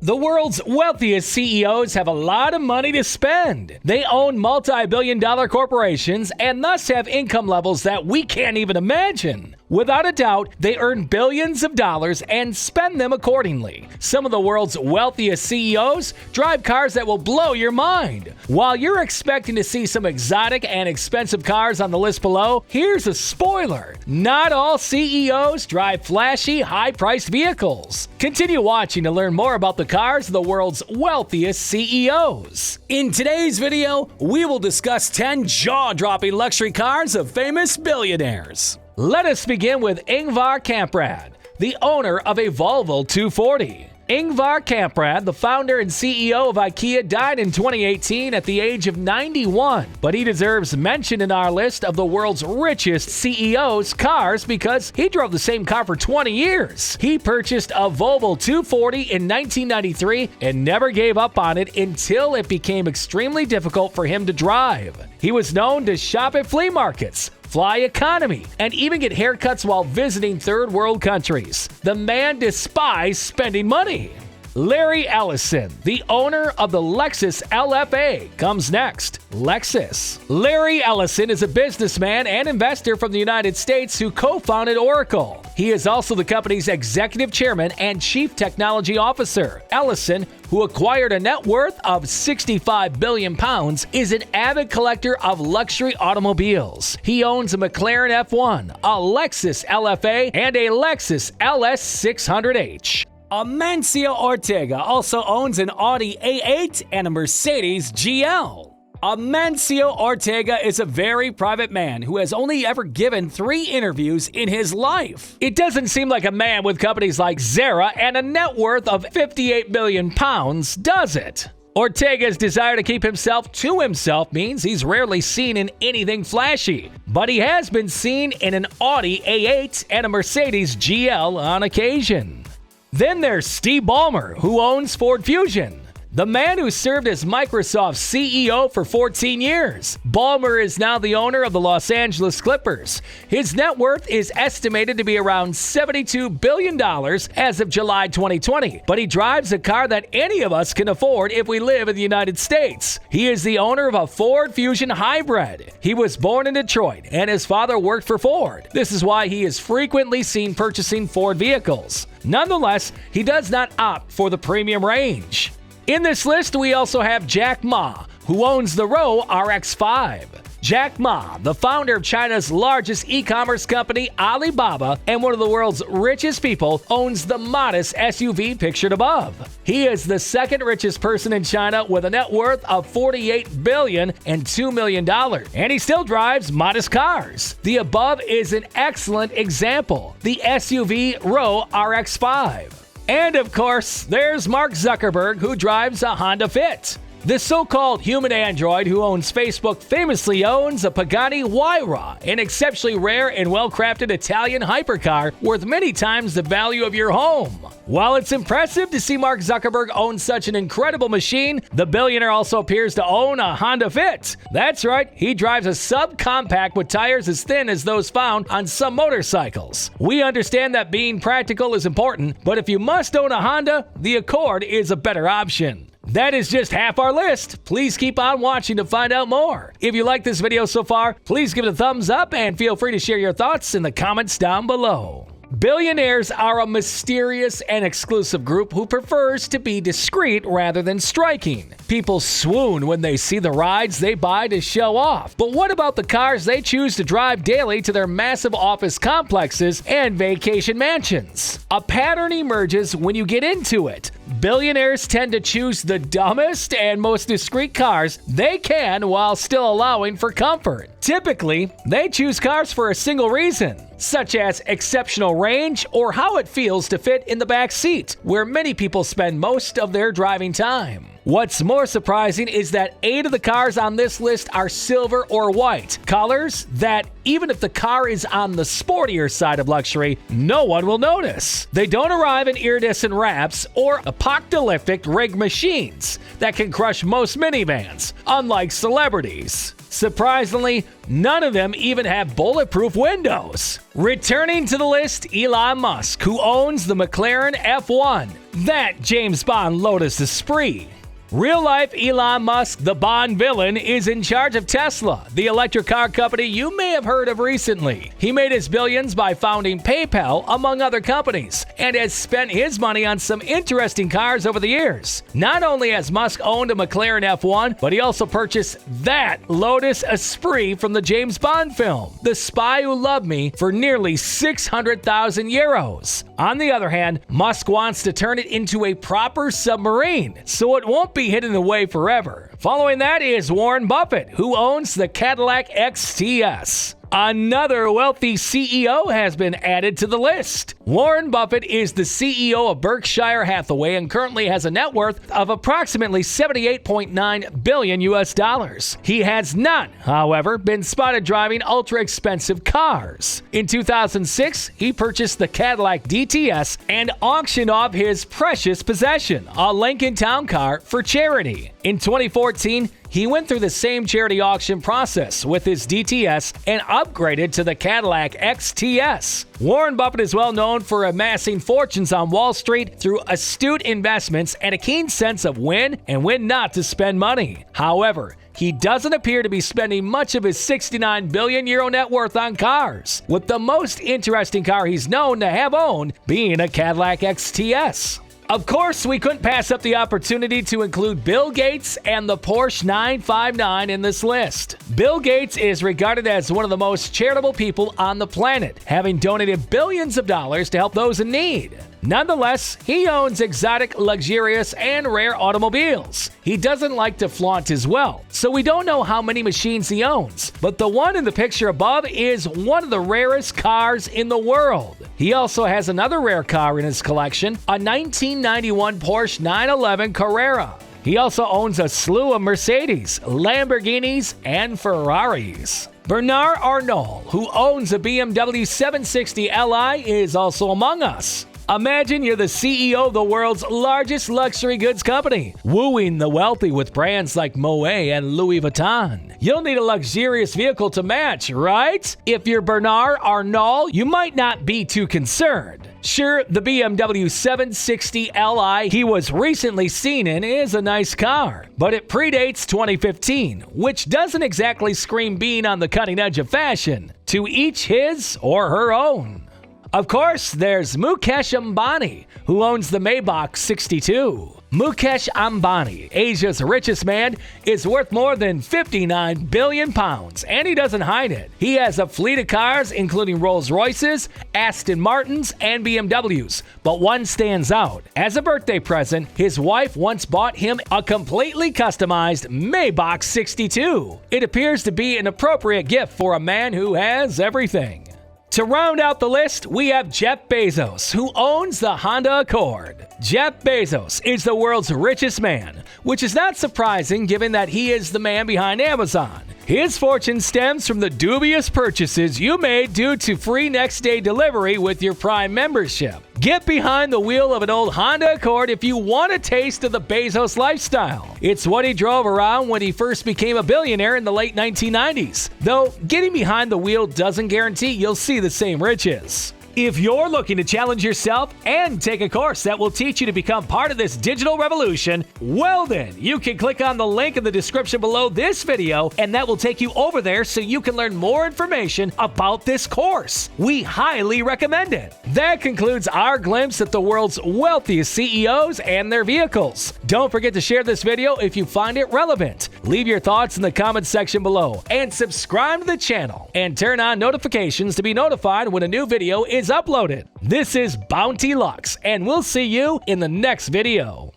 The world's wealthiest CEOs have a lot of money to spend. They own multi-billion-dollar corporations and thus have income levels that we can't even imagine. Without a doubt, they earn billions of dollars and spend them accordingly. Some of the world's wealthiest CEOs drive cars that will blow your mind. While you're expecting to see some exotic and expensive cars on the list below, here's a spoiler. Not all CEOs drive flashy, high-priced vehicles. Continue watching to learn more about the cars of the world's wealthiest CEOs. In today's video, we will discuss 10 jaw-dropping luxury cars of famous billionaires. Let us begin with Ingvar Kamprad, the owner of a Volvo 240. Ingvar Kamprad, the founder and CEO of IKEA, died in 2018 at the age of 91, but he deserves mention in our list of the world's richest CEOs' cars because he drove the same car for 20 years. He purchased a Volvo 240 in 1993 and never gave up on it until it became extremely difficult for him to drive. He was known to shop at flea markets, fly economy, and even get haircuts while visiting third world countries. The man despised spending money. Larry Ellison, the owner of the Lexus LFA, comes next. Lexus. Larry Ellison is a businessman and investor from the United States who co-founded Oracle. He is also the company's executive chairman and chief technology officer. Ellison, who acquired a net worth of 65 billion pounds, is an avid collector of luxury automobiles. He owns a McLaren F1, a Lexus LFA, and a Lexus LS600H. Amancio Ortega also owns an Audi A8 and a Mercedes GL. Amancio Ortega is a very private man who has only ever given 3 interviews in his life. It doesn't seem like a man with companies like Zara and a net worth of 58 billion pounds, does it? Ortega's desire to keep himself to himself means he's rarely seen in anything flashy, but he has been seen in an Audi A8 and a Mercedes GL on occasion. Then there's Steve Ballmer, who owns Ford Fusion. The man who served as Microsoft's CEO for 14 years. Ballmer is now the owner of the Los Angeles Clippers. His net worth is estimated to be around $72 billion as of July 2020, but he drives a car that any of us can afford if we live in the United States. He is the owner of a Ford Fusion Hybrid. He was born in Detroit, and his father worked for Ford. This is why he is frequently seen purchasing Ford vehicles. Nonetheless, he does not opt for the premium range. In this list, we also have Jack Ma, who owns the Roewe RX5. Jack Ma, the founder of China's largest e-commerce company, Alibaba, and one of the world's richest people, owns the modest SUV pictured above. He is the second richest person in China with a net worth of $48 billion and $2 million, and he still drives modest cars. The above is an excellent example, the SUV Roewe RX5. And of course, there's Mark Zuckerberg, who drives a Honda Fit. The so-called human android who owns Facebook famously owns a Pagani Huayra, an exceptionally rare and well-crafted Italian hypercar worth many times the value of your home. While it's impressive to see Mark Zuckerberg own such an incredible machine, the billionaire also appears to own a Honda Fit. That's right, he drives a subcompact with tires as thin as those found on some motorcycles. We understand that being practical is important, but if you must own a Honda, the Accord is a better option. That is just half our list. Please keep on watching to find out more. If you like this video so far, please give it a thumbs up and feel free to share your thoughts in the comments down below. Billionaires are a mysterious and exclusive group who prefers to be discreet rather than striking. People swoon when they see the rides they buy to show off. But what about the cars they choose to drive daily to their massive office complexes and vacation mansions? A pattern emerges when you get into it. Billionaires tend to choose the dumbest and most discreet cars they can while still allowing for comfort. Typically, they choose cars for a single reason, such as exceptional range or how it feels to fit in the back seat, where many people spend most of their driving time. What's more surprising is that 8 of the cars on this list are silver or white, colors that, even if the car is on the sportier side of luxury, no one will notice. They don't arrive in iridescent wraps or apocalyptic rigged machines that can crush most minivans, unlike celebrities. Surprisingly, none of them even have bulletproof windows. Returning to the list, Elon Musk, who owns the McLaren F1. That James Bond Lotus Esprit. Real-life Elon Musk, the Bond villain, is in charge of Tesla, the electric car company you may have heard of recently. He made his billions by founding PayPal, among other companies, and has spent his money on some interesting cars over the years. Not only has Musk owned a McLaren F1, but he also purchased that Lotus Esprit from the James Bond film, The Spy Who Loved Me, for nearly 600,000 euros. On the other hand, Musk wants to turn it into a proper submarine, so it won't be hidden away forever. Following that is Warren Buffett, who owns the Cadillac XTS. Another wealthy CEO has been added to the list. Warren Buffett is the CEO of Berkshire Hathaway and currently has a net worth of approximately $78.9 billion US. He has not, however, been spotted driving ultra-expensive cars. In 2006, he purchased the Cadillac DTS and auctioned off his precious possession, a Lincoln Town Car, for charity. In 2014, he went through the same charity auction process with his DTS and upgraded to the Cadillac XTS. Warren Buffett is well known for amassing fortunes on Wall Street through astute investments and a keen sense of when and when not to spend money. However, he doesn't appear to be spending much of his 69 billion euro net worth on cars, with the most interesting car he's known to have owned being a Cadillac XTS. Of course, we couldn't pass up the opportunity to include Bill Gates and the Porsche 959 in this list. Bill Gates is regarded as one of the most charitable people on the planet, having donated billions of dollars to help those in need. Nonetheless, he owns exotic, luxurious, and rare automobiles. He doesn't like to flaunt his wealth, so we don't know how many machines he owns, but the one in the picture above is one of the rarest cars in the world. He also has another rare car in his collection, a 1991 Porsche 911 Carrera. He also owns a slew of Mercedes, Lamborghinis, and Ferraris. Bernard Arnault, who owns a BMW 760 Li, is also among us. Imagine you're the CEO of the world's largest luxury goods company, wooing the wealthy with brands like Moet and Louis Vuitton. You'll need a luxurious vehicle to match, right? If you're Bernard Arnault, you might not be too concerned. Sure, the BMW 760 Li he was recently seen in is a nice car, but it predates 2015, which doesn't exactly scream being on the cutting edge of fashion. To each his or her own. Of course, there's Mukesh Ambani, who owns the Maybach 62. Mukesh Ambani, Asia's richest man, is worth more than 59 billion pounds, and he doesn't hide it. He has a fleet of cars, including Rolls-Royces, Aston Martins, and BMWs, but one stands out. As a birthday present, his wife once bought him a completely customized Maybach 62. It appears to be an appropriate gift for a man who has everything. To round out the list, we have Jeff Bezos, who owns the Honda Accord. Jeff Bezos is the world's richest man, which is not surprising given that he is the man behind Amazon. His fortune stems from the dubious purchases you made due to free next-day delivery with your Prime membership. Get behind the wheel of an old Honda Accord if you want a taste of the Bezos lifestyle. It's what he drove around when he first became a billionaire in the late 1990s, though getting behind the wheel doesn't guarantee you'll see the same riches. If you're looking to challenge yourself and take a course that will teach you to become part of this digital revolution, well then, you can click on the link in the description below this video and that will take you over there so you can learn more information about this course. We highly recommend it. That concludes our glimpse at the world's wealthiest CEOs and their vehicles. Don't forget to share this video if you find it relevant. Leave your thoughts in the comments section below and subscribe to the channel and turn on notifications to be notified when a new video is uploaded. This is Bounty Lux, and we'll see you in the next video.